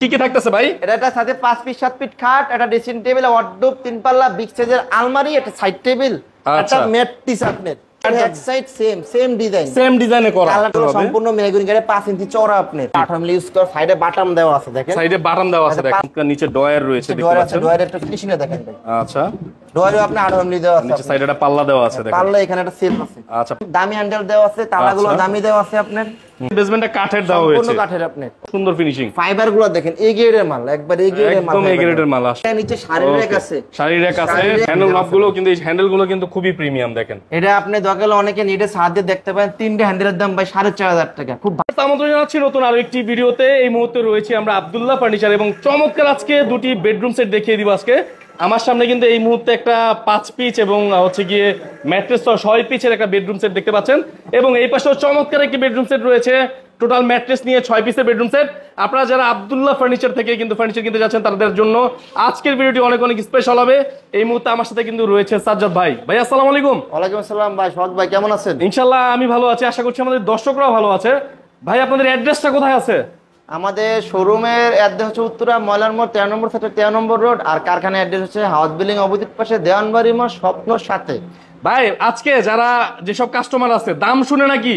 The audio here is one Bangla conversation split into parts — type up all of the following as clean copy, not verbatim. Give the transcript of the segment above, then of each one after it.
কি কি থাকতেছে ভাই? এটা সাথে 5 ফিট 7 ফিট খাট, একটা ড্রেসিং টেবিল, ওয়ার্ডরোব, 3 পাল্লা বিগ সাইজের আলমারি, একটা সাইড টেবিল, একটা ম্যাট্রেস আপনার এক সাইড সেম ডিজাইনে করা। কালারটা সম্পূর্ণ মেহগনি কাঠের 5 ইঞ্চি চওড়া আপনার। 18 মিলি ইউজ করা, সাইডে বাটাম দেওয়া আছে দেখেন। সাইডে বাটাম দেওয়া আছে দেখেন। নিচে ডয়ার রয়েছে দেখতে পাচ্ছেন। ডয়ারের একটা ফিনিশিং দেখেন ভাই। আচ্ছা। ডয়ারে আপনি 18 মিলি দেওয়া আছে। নিচে সাইডে একটা পাল্লা দেওয়া আছে দেখেন। পাল্লা এখানে একটা সেলফ আছে। আচ্ছা। দামি হ্যান্ডেল দেওয়া আছে, তালাগুলো দামি দেওয়া আছে আপনার। বেসমেন্টটা কাঠের দেওয়া হয়েছে। সম্পূর্ণ কাঠের আপনার। সুন্দর ফিনিশিং। ফাইবারগুলো দেখেন এ গ্রেডের মাল, একবার এ গ্রেডের মাল। একদম এ গ্রেডের মাল আসে। নিচে শাড়ি র‍্যাক আছে। শাড়ি র‍্যাক আছে। হ্যান্ডেল নবগুলো কিন্তু এই হ্যান্ডেলগুলো কিন্তু খুবই প্রিমিয়াম দেখেন। এটা আপনি দরকার অনেকে নিডে সাহায্যে দেখতে পারেন। তিনটে হ্যান্ডেলের দাম ভাই 4500 টাকা। খুব আমন্ত্রণ জানাচ্ছি নতুন আরো একটি ভিডিওতে। এই মুহূর্তে রয়েছে আমরা আব্দুল্লাহ ফার্নিচার এবং চমৎকার আজকে দুটি বেডরুম সেট দেখিয়ে দিব আজকে। আমার সামনে কিন্তু এই মুহূর্তে একটা 5 পিচ এবং হচ্ছে গিয়ে ম্যাট্রেস সহ 6 পিচের একটা বেডরুম সেট দেখতে পাচ্ছেন এবং এই পাশেও চমৎকার একটি বেডরুম সেট রয়েছে। টোটাল ম্যাট্রেস নিয়ে 6 পিসের বেডরুম সেট। আপনারা যারা আব্দুল্লাহ ফার্নিচার থেকে কিন্তু ফার্নিচার কিনতে যাচ্ছেন তাদের জন্য আজকের ভিডিওটি অনেক অনেক স্পেশাল হবে। এই মুহূর্তে আমার সাথে কিন্তু রয়েছে সাজ্জাদ ভাই। ভাই আসসালামু আলাইকুম। ওয়ালাইকুম আসসালাম ভাই। শওকত ভাই কেমন আছেন? ইনশাআল্লাহ আমি ভালো আছি, আশা করছি আমাদের দর্শকরাও ভালো আছে। ভাই আপনাদের অ্যাড্রেসটা কোথায় আছে? আমাদের শোরুমের অ্যাড্রেস হচ্ছে উত্তরা ময়লার মোড় 13 নম্বর সেক্টর 13 নম্বর রোড, আর কারখানার অ্যাড্রেস হচ্ছে হাউস বিল্ডিং অপোজিট পাশে দেওয়ানবাড়ি মোড় স্বপ্নর সাথে। ভাই আজকে যারা যেসব কাস্টমার আছে দাম শুনে নাকি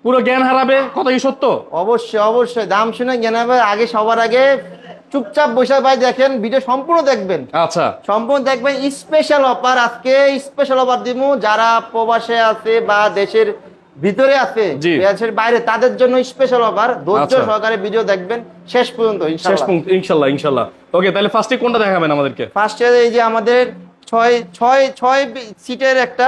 পুরো জ্ঞান হারাবে, কথা কি সত্য? অবশ্যই দাম শুনে জ্ঞান হারাবে। আগে সবার আগে চুপচাপ বসে ভাই দেখেন, ভিডিও সম্পূর্ণ দেখবেন। আচ্ছা, সম্পূর্ণ দেখবেন। স্পেশাল অফার, আজকে স্পেশাল অফার দিমু যারা প্রবাসে আছে বা দেশের ভিতরে আছে, দেশের বাইরে, তাদের জন্য স্পেশাল অফার। ধৈর্য সহকারে ভিডিও দেখবেন শেষ পর্যন্ত ইনশাআল্লাহ। ওকে, তাহলে ফার্স্টে কোনটা দেখাবেন আমাদেরকে? ফার্স্টে এই যে আমাদের 6 সিটের একটা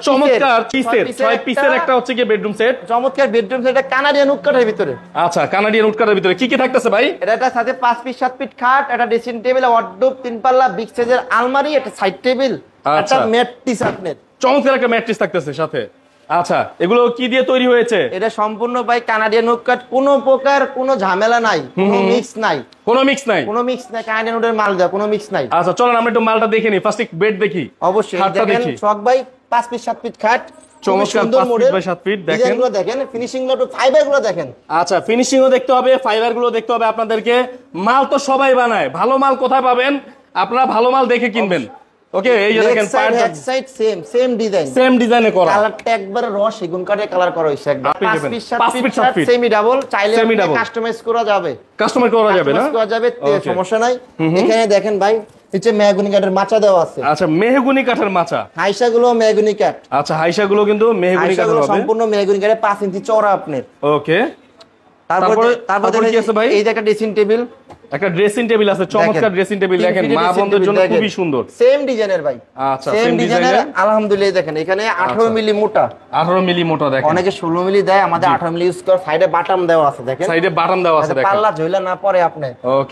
চমৎকার 6 পিসের একটা হচ্ছে কি বেডরুম সেট। চমৎকার বেডরুম সেট, কানাডিয়ান উড কাঠের ভিতরে। আচ্ছা, কানাডিয়ান উড কাঠের ভিতরে কি কি থাকতেছে ভাই? এটা সাথে 5 ফিট 7 ফিট খাট, একটা ড্রেসিং টেবিল, ওয়ার্ডরোব, 3 পাল্লা বিগ সাইজের আলমারি, একটা সাইড টেবিল, একটা ম্যাট্রেস আপনার। চমৎকার একটা ম্যাট্রেস থাকতেছে সাথে। আচ্ছা, এগুলো কি দিয়ে তৈরি হয়েছে? এটা সম্পূর্ণ ভাই কানাডিয়ান উড কাঠ, কোনো প্রকার কোনো ঝামেলা নাই, কোনো মিক্স নাই। কানাডিয়ান উডের মাল দেওয়া, কোনো মিক্স নাই। আচ্ছা চলেন আমরা একটু মালটা দেখে নিই। ফার্স্টে বেড দেখি। অবশ্যই দেখেন শখ ভাই 5 ফিট 7 ফিট খাট, চমৎকার 5 ফিট বাই 7 ফিট। দেখেন এগুলো দেখেন, ফিনিশিং গুলো, ফাইবার গুলো দেখেন। আচ্ছা, ফিনিশিংও দেখতে হবে, ফাইবার গুলো দেখতে হবে আপনাদেরকে। মাল তো সবাই বানায়, ভালো মাল কোথায় পাবেন? আপনারা ভালো মাল দেখে কিনবেন। ওকে, এই যে দেখেন এক সাইড সেম ডিজাইনে করা। কালারটা একবারে র সেগুন কাঠের কালার করা হইছে একদম। 5 ফিট 7 ফিট সেমি ডাবল, চাইলে কাস্টমাইজ করা যাবে। না করা যাবে, সমস্যা নাই। এখানে দেখেন ভাই নিচে মেহগনি কাঠের মাচা দেওয়া আছে। আচ্ছা, মেহগনি কাঠের মাচা। হাইসা গুলো মেহগনি কাঠ। আচ্ছা, হাইসা গুলো কিন্তু মেহগনি কাঠের হবে। সম্পূর্ণ মেহগনি কাঠের 5 ইঞ্চি চওড়া আপনার। ওকে, তারপরে কি আছে ভাই? এই যে একটা ড্রেসিং টেবিল, একটা ড্রেসিং টেবিল আছে, চমৎকার ড্রেসিং টেবিল দেখেন, মা বোনদের জন্য খুবই সুন্দর। সেম ডিজাইনের ভাই। আচ্ছা, সেম ডিজাইনের আলহামদুলিল্লাহ। দেখেন এখানে 18 মিলি মোটা, 18 মিলি মোটা দেখেন। অনেকে 16 মিলি দেয়, আমাদের 18 মিলি ইউজ করে। সাইডে বাটাম দেওয়া আছে দেখেন, সাইডে বাটাম দেওয়া আছে দেখেন, পাল্লা ঝইলা না পড়ে আপনি।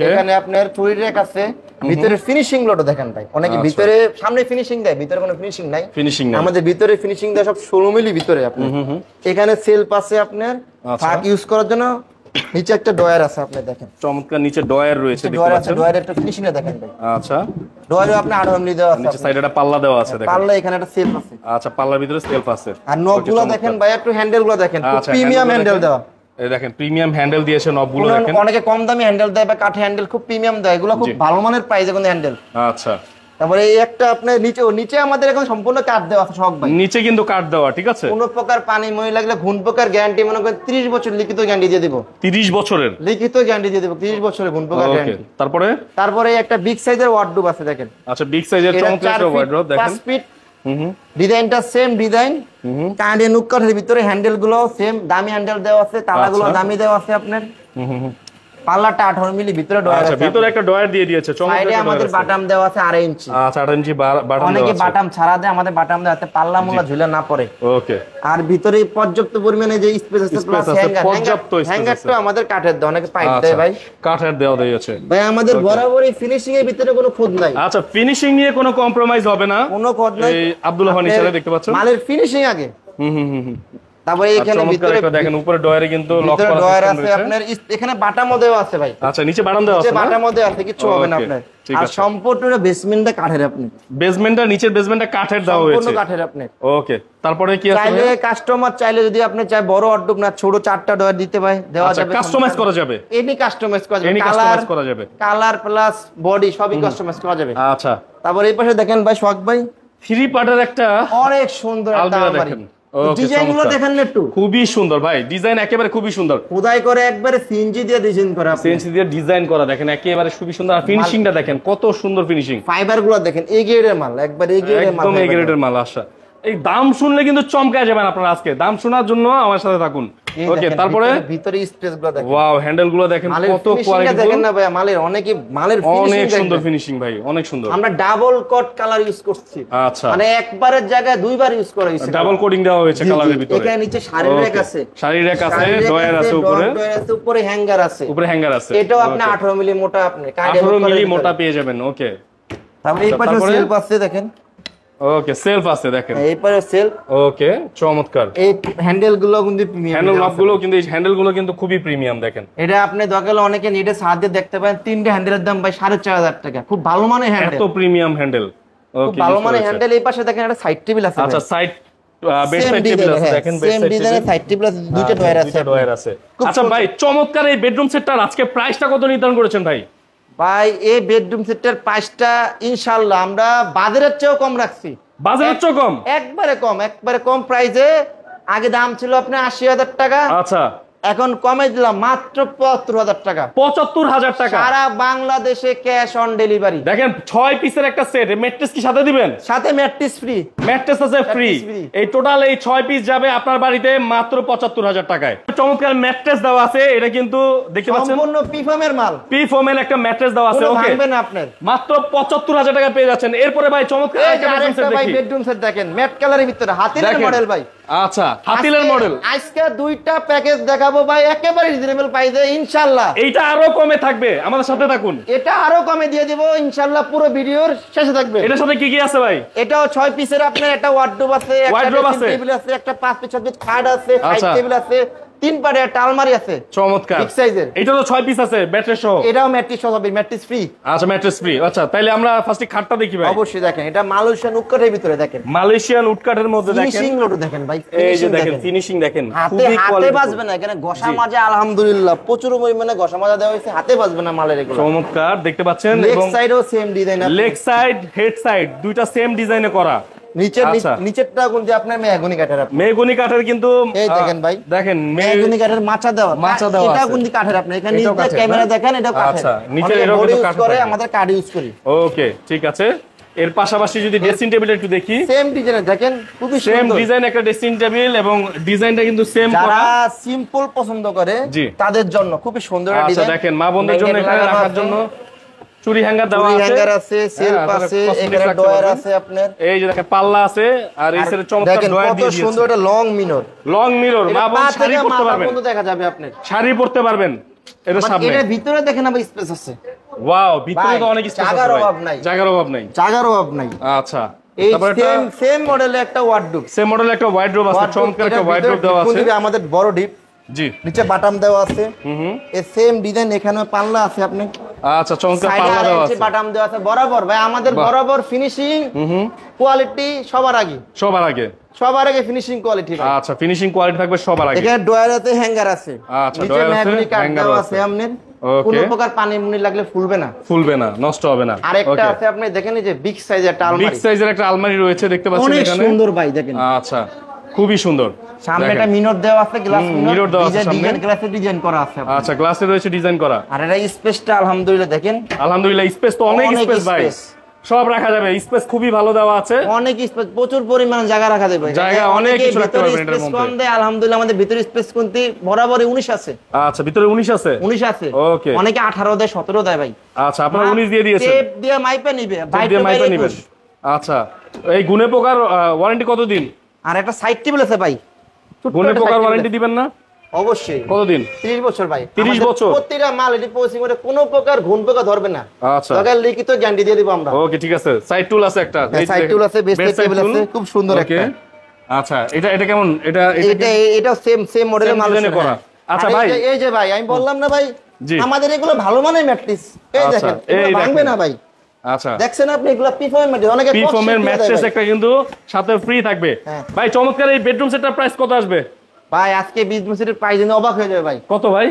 এখানে আপনার চুরি রেক আছে, ভিতরে ফিনিশিং গুলো দেখেন ভাই। অনেকে ভিতরে সামনে ফিনিশিং দেয়, ভিতরে কোনো ফিনিশিং নাই। আমাদের ভিতরে ফিনিশিং দেয় সব 16 মিলি ভিতরে আপনি। এখানে সেলফ আছে আপনার ফাঁক ইউজ করার জন্য। নিচে একটা ডয়ার আছে আপনি দেখেন, চমৎকার নিচে ডয়ার রয়েছে দেখতে পাচ্ছেন। ডয়ারের একটা ফিনিশিং দেখেন ভাই। আচ্ছা, ডয়ারে আপনি 18 মিলি দেওয়া আছে। নিচে সাইডে একটা পাল্লা দেওয়া আছে দেখেন। পাল্লা এখানে একটা সেলফ আছে। আচ্ছা, পাল্লার ভিতরে সেলফ আছে। আর নবগুলো দেখেন ভাই, একটু হ্যান্ডেলগুলো দেখেন, প্রিমিয়াম হ্যান্ডেল দেওয়া। এই দেখেন প্রিমিয়াম হ্যান্ডেল দিয়েছে নবগুলো দেখেন। অনেকে কম দামি হ্যান্ডেল দেয় বা কাঠের হ্যান্ডেল, খুব প্রিমিয়াম দেয়, এগুলো খুব ভালো মানের প্রাইসে কোন হ্যান্ডেল। আচ্ছা, তারপরে এই একটা আপনার নিচে আমাদের এখন সম্পূর্ণ কাঠ দেওয়া আছে সব ভাই। নিচে কিন্তু কাঠ দেওয়া, ঠিক আছে। কোনো প্রকার পানি মই লাগলে ঘুণ পোকার গ্যারান্টি মনে করেন 30 বছর লিখিত গ্যারান্টি দিয়ে দেব। 30 বছরের লিখিত গ্যারান্টি দিয়ে দেব, 30 বছরের ঘুণ পোকার গ্যারান্টি। তারপরে একটা বিগ সাইজের ওয়ার্ডরোব আছে দেখেন। আচ্ছা, বিগ সাইজের চমৎকার একটা ওয়ার্ডরোব দেখেন, 5 ফিট। ডিজাইনটা সেম ডিজাইন, কাঠের নুক কাঠের ভিতরে হ্যান্ডেল গুলো সেম, দামি হ্যান্ডেল দেওয়া আছে, তালাগুলো দামি দেওয়া আছে আপনার। পাল্লাটা 18 মিলি ভিতরে ডয়ার আছে। আচ্ছা, ভিতরে একটা ডয়ার দিয়ে দিয়েছে, চমৎকার। সাইডে আমাদের বাটাম দেওয়া আছে 8 ইঞ্চি। আচ্ছা, 8 ইঞ্চি বাটাম দেওয়া আছে। অনেকে বাটাম ছাড়া দেয়, আমাদের বাটাম দেওয়া আছে, পাল্লা মোলা ঝুলে না পড়ে। ওকে, আর ভিতরে পর্যাপ্ত পরিমাণে যে স্পেস আছে, প্লাস হ্যাঙ্গারটা আমাদের কাঠের দেওয়া, অনেকে পাইপ দেয় ভাই, কাঠের দেওয়া দিয়েছে ভাই। আমাদের বরাবরই ফিনিশিং এর ভিতরে কোনো খোদ নাই। আচ্ছা, ফিনিশিং নিয়ে কোনো কম্প্রোমাইজ হবে না, কোনো খোদ নাই। এই আব্দুল্লাহ ফার্নিচারে দেখতে পাচ্ছেন মালের ফিনিশিং আগে। তারপরে এখানে ভিতরে দেখেন উপরে ডয়ারে কিন্তু লক করা আছে আপনার, এখানে বাটাম দেওয়া আছে ভাই। আচ্ছা নিচে বাটাম দেওয়া আছে, বাটাম দেওয়া আছে, কিছু হবে না আপনার। আর সম্পূর্ণ বেসমেন্টটা কাঠের, আপনি বেসমেন্টটা নিচের বেসমেন্টটা কাঠের দেওয়া হয়েছে, সম্পূর্ণ কাঠের আপনি। ওকে তারপরে কি আছে? চাইলে কাস্টমার চাইলে যদি আপনি চাই বড় অর্ডব না ছোট 4টা ডয়ার দিতে পারে, দেওয়া যাবে, কাস্টমাইজ করা যাবে, এনি কাস্টমাইজ করা যাবে, করা যাবে, কালার প্লাস বডি সবই কাস্টমাইজ করা যাবে। আচ্ছা তারপর এই পাশে দেখেন ভাই সোহাগ ভাই 3 পার্টের একটা অনেক সুন্দর একটা আলমারি, ডিজাইনগুলো দেখেন না একটু, খুবই সুন্দর ভাই, ডিজাইন একেবারে খুবই সুন্দর, খোদাই করে একবারে সিএনজি দিয়ে ডিজাইন করা, সিএনজি দিয়ে ডিজাইন করা, দেখেন একেবারে খুবই সুন্দর। আর ফিনিশিংটা দেখেন কত সুন্দর ফিনিশিং, ফাইবারগুলো দেখেন এ গ্রেডের মাল, একবার এ গ্রেডের মাল, একদম এ গ্রেডের মাল। আচ্ছা এই দাম শুনলে কিন্তু চমকায় যাবেন আপনারা, আজকে দাম শোনার জন্য আমার সাথে থাকুন। ওকে তারপরে ভিতরে স্পেসগুলো দেখেন, ওয়াও হ্যান্ডেলগুলো দেখেন কত কোয়ালিটি দেখেন না ভাই, মালের মালের অনেক সুন্দর ফিনিশিং ভাই, অনেক সুন্দর। আমরা ডাবল কোট কালার ইউজ করছি, আচ্ছা মানে একবারের জায়গায় দুইবার ইউজ করা হয়েছে, ডাবল কোডিং দেওয়া হয়েছে কালারের ভিতরে। এখানে নিচে শাড়ির র‍্যাক আছে, শাড়ির র‍্যাক আছে, ডয়ার আছে, উপরে হ্যাঙ্গার আছে, উপরে হ্যাঙ্গার আছে, এটাও আপনি 18 মিলি মোটা, আপনি 18 মিলি মোটা পেয়ে যাবেন। ওকে তারপরে এই পাশে সেলফ আছে দেখেন, ওকে সেলফ আছে দেখেন, এই পাশে সেলফ, ওকে চমৎকার। এই হ্যান্ডেলগুলো কিন্তু প্রিমিয়াম, হ্যান্ডেল লকগুলো কিন্তু, এই হ্যান্ডেলগুলো কিন্তু খুবই প্রিমিয়াম দেখেন। এটা আপনি দরকার অনেকে নিডে সাহায্যে দেখতে পারেন, 3টে হ্যান্ডেলের দাম ভাই 4500 টাকা, খুব ভালো মানের হ্যান্ডেল, এত প্রিমিয়াম হ্যান্ডেল, ওকে ভালো মানের হ্যান্ডেল। এই পাশে দেখেন একটা সাইড টেবিল আছে, আচ্ছা সাইড বেড সাইড টেবিল আছে দেখেন, বেড সাইড টেবিল আছে, দুইটা ডয়ার আছে। আচ্ছা ভাই চমৎকার এই বেডরুম সেটটার আজকে প্রাইসটা কত নির্ধারণ করেছেন ভাই? ভাই এই বেডরুম সেটের প্রাইসটা ইনশাআল্লাহ আমরা বাজারের চেয়েও কম রাখছি, বাজারের চেয়ে কম, একবারে কম প্রাইসে। আগে দাম ছিল আপনার 80,000 টাকা, আচ্ছা এখন কমে দিলাম মাত্র ৭৫,০০০ টাকা, ৭৫,০০০ টাকা সারা বাংলাদেশে ক্যাশ অন ডেলিভারি। দেখেন 6 পিসের একটা সেট, ম্যাট্রেস কি সাথে দিবেন? সাথে ম্যাট্রেস ফ্রি, ম্যাট্রেস আছে ফ্রি। এই টোটাল এই 6 পিস যাবে আপনার বাড়িতে মাত্র ৭৫,০০০ টাকায়। চমৎকার ম্যাট্রেস দেওয়া আছে, এটা কিন্তু দেখতে পাচ্ছেন সম্পূর্ণ পি ফোমের মাল, পি ফোমের একটা ম্যাট্রেস দেওয়া আছে, ওকে ভাঙবে না আপনার, মাত্র ৭৫,০০০ টাকা পেয়ে যাচ্ছেন। এরপরে ভাই চমৎকার একটা বেডরুম সেট দেখেন, ম্যাট কালারের ভিতরে হাতিলের মডেল ভাই, আচ্ছা হাতিলের মডেল। আজকে দুইটা প্যাকেজ দেখাবো ভাই, একেবারে রিজনেবল প্রাইসে ইনশাআল্লাহ। এইটা আরো কমে থাকবে, আমাদের সাথে থাকুন, এটা আরো কমে দিয়ে দিব ইনশাআল্লাহ, পুরো ভিডিওর শেষে থাকবে। এটার সাথে কি কি আছে ভাই? এটাও 6 পিসের আপনার একটা ওয়ার্ডরোব আছে, একটা টেবিল আছে, একটা 5 পিস খাট আছে, সাইড টেবিল আছে, 3 পারে একটা আলমারি আছে, চমৎকার বিগ সাইজের। এটা তো 6 পিস আছে ম্যাট্রেস সহ, এটাও ম্যাট্রেস সহ হবে, ম্যাট্রেস ফ্রি। আচ্ছা ম্যাট্রেস ফ্রি। আচ্ছা তাইলে আমরা ফার্স্টে খাটটা দেখি ভাই। অবশ্যই দেখেন, এটা মালয়েশিয়ান উডকাটের ভিতরে দেখেন, মালয়েশিয়ান উডকাটের মধ্যে দেখেন, ফিনিশিং লোটো দেখেন ভাই, এই যে দেখেন ফিনিশিং দেখেন, খুবই কোয়ালিটি, হাতে বাজবে না, এখানে ঘষা মাজা আলহামদুলিল্লাহ প্রচুর পরিমাণে ঘষা মাজা দেওয়া হয়েছে, হাতে বাজবে না মালের এগুলো। চমৎকার দেখতে পাচ্ছেন, লেগ সাইডও same design, leg side head side দুইটা সেম ডিজাইনে করা। নিচেরটা কিন্তু আপনার মেহগনি কাঠের, মেহগনি কাঠের কিন্তু এই দেখেন ভাই, দেখেন মেহগনি কাঠের মাচা দেওয়া, এটা কিন্তু কাঠের, আপনি এখানে নিচে ক্যামেরা দেখেন, এটা কাঠের। আচ্ছা নিচে এরকম কিন্তু কাঠ করে, আমাদের কাঠ ইউজ করি। ওকে ঠিক আছে। এর পাশাপাশি যদি ড্রেসিং টেবিল একটু দেখি, সেম ডিজাইন দেখেন, খুবই সুন্দর সেম ডিজাইন একটা ড্রেসিং টেবিল, এবং ডিজাইনটা কিন্তু সেম করা। যারা সিম্পল পছন্দ করে তাদের জন্য খুবই সুন্দর একটা ডিজাইন। আচ্ছা দেখেন মা বোনদের জন্য এখানে রাখার জন্য চুরি হ্যাঙ্গার দেওয়া আছে, হ্যাঙ্গার আছে, সেলফ আছে, এখানে ডয়ার আছে আপনার, এই যে দেখেন পাল্লা আছে, আর এই সাইডে চমৎকার ডয়ার দিয়ে দিয়েছে, কত সুন্দর একটা লং মিরর, মা বোন শাড়ি পরতে পারবেন, দেখা যাবে আপনার শাড়ি পরতে পারবেন। এটা সামনে, এর ভিতরে দেখেন আবার স্পেস আছে, ওয়াও ভিতরে তো অনেক স্পেস আছে, জায়গার অভাব নাই, জায়গার অভাব নাই। আচ্ছা এই সেম মডেলে একটা ওয়ার্ডরোব, আছে, চমৎকার একটা ওয়ার্ডরোব দেওয়া আছে, আমাদের বড় ডিপ, জি নিচে বাটাম দেওয়া আছে, এই সেম ডিজাইন, এখানে পাল্লা আছে আপনি, আচ্ছা চমৎকার পাল্লা দেওয়া আছে, বাটাম দেওয়া আছে বরাবর ভাই, আমাদের বরাবর ফিনিশিং কোয়ালিটি সবার আগে ফিনিশিং কোয়ালিটি। আচ্ছা ফিনিশিং কোয়ালিটি থাকবে সবার আগে। এখানে ডয়ার আছে, হ্যাঙ্গার আছে, আচ্ছা ডয়ার আছে, হ্যাঙ্গার আছে, আপনার কোনো প্রকার পানি মুনি লাগলে ফুলবে না, নষ্ট হবে না। আরেকটা আছে আপনি দেখেন, এই যে বিগ সাইজের একটা আলমারি, বিগ সাইজের একটা আলমারি রয়েছে দেখতে পাচ্ছেন এখানে, অনেক সুন্দর ভাই দেখেন, আচ্ছা খুবই সুন্দর। সামনে একটা মিরর দেওয়া আছে, গ্লাস মিরর দেওয়া আছে, সামনে গ্লাসে ডিজাইন করা আছে, আচ্ছা গ্লাসে রয়েছে ডিজাইন করা। আর এটা স্পেসটা আলহামদুলিল্লাহ দেখেন, আলহামদুলিল্লাহ স্পেস তো অনেক স্পেস ভাই, সব রাখা যাবে, স্পেস খুবই ভালো দেওয়া আছে, অনেক স্পেস, প্রচুর পরিমাণ জায়গা রাখা যাবে, জায়গা অনেক কিছু রাখতে পারবেন এর মধ্যে। কম দেয় আলহামদুলিল্লাহ, আমাদের ভিতরে স্পেস কোনটি বরাবরই 19 আছে। আচ্ছা ভিতরে 19 আছে, ওকে। অনেকে 18 দেয়, 17 দেয় ভাই, আচ্ছা আপনারা 19 দিয়ে দিয়েছেন, টেপ দিয়ে মাইপে নিবে, মাইপে নেবেন। আচ্ছা এই গুণে পোকার ওয়ারেন্টি কতদিন? আর একটা সাইড টেবিল আছে ভাই, গুণে পোকার ওয়ারেন্টি দিবেন না? অবশ্যই। কতদিন? 30 বছর ভাই, 30 বছর প্রতিটা মাল এটি পৌঁছে করে কোনো প্রকার ঘুণ পোকা ধরবে না। আচ্ছা তাহলে লিখিত গ্যারান্টি দিয়ে দিব আমরা। ওকে ঠিক আছে। সাইড টুল আছে একটা, সাইড টুল আছে, বেস টেবিল আছে, খুব সুন্দর একটা। আচ্ছা, এটা কেমন? এটা সেম মডেলের মাল করা। আচ্ছা ভাই, এই যে ভাই আমি বললাম না ভাই, আমাদের এগুলো ভালো মানের ম্যাট্রেস, এই দেখেন এগুলো ভাঙবে না ভাই। আচ্ছা, দেখছেন আপনি এগুলো পিফোমের ম্যাট্রেস, অনেকে পিফোমের ম্যাট্রেস একটা কিন্তু সাথে ফ্রি থাকবে। ভাই চমৎকার এই বেডরুম সেটটার প্রাইস কত আসবে? ভাই আজকে বেডরুম সেটের প্রাইস জেনে অবাক হয়ে যাবে ভাই। কত ভাই?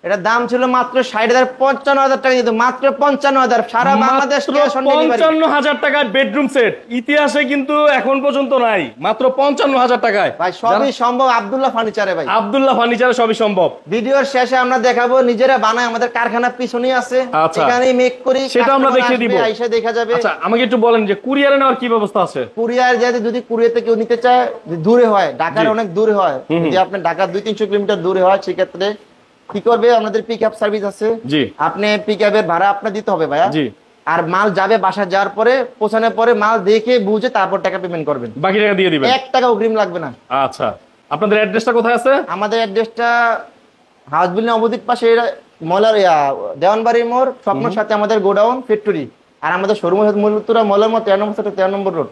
এটা দাম ছিল মাত্র 60,000, 55,000 টাকা দিত, মাত্র 55,000, সারা বাংলাদেশ 55,000 টাকায় বেডরুম সেট ইতিহাসে কিন্তু এখন পর্যন্ত নাই, মাত্র 55,000 টাকায়। ভাই সবই সম্ভব আব্দুল্লাহ ফার্নিচারে ভাই, আব্দুল্লাহ ফার্নিচারে সবই সম্ভব। ভিডিওর শেষে আমরা দেখাবো, নিজেরা বানাই, আমাদের কারখানা পিছনেই আছে, এখানেই মেক করি, সেটা আমরা দেখিয়ে দিব, আইসা দেখা যাবে। আচ্ছা আমাকে একটু বলেন যে কুরিয়ারে নেওয়ার কি ব্যবস্থা আছে? কুরিয়ার যদি কুরিয়ারতে কেউ নিতে চায়, দূরে হয়, ঢাকার অনেক দূরে হয়, যদি আপনি ঢাকা 200-300 কিলোমিটার দূরে হয়, সেক্ষেত্রে কি করবে, আমাদের পিকআপ সার্ভিস আছে, আপনি পিকআপের ভাড়া আপনার দিতে হবে ভাইয়া, আর মাল যাবে বাসা যাওয়ার পরে, পৌঁছানোর পরে মাল দেখে বুঝে তারপর টাকা পেমেন্ট করবেন, বাকি টাকা দিয়ে দিবেন, 1 টাকা অগ্রিম লাগবে না। আচ্ছা, আপনাদের অ্যাড্রেসটা কোথায় আছে? আমাদের অ্যাড্রেসটা হাউস বিল্ডিং অপোজিট পাশে মলার দেওয়ানবাড়ির মোড়, স্বপ্নের সাথে আমাদের গোডাউন ফ্যাক্টরি, আর আমাদের শোরুম মূলত মলার মতো 13 নম্বর রোড।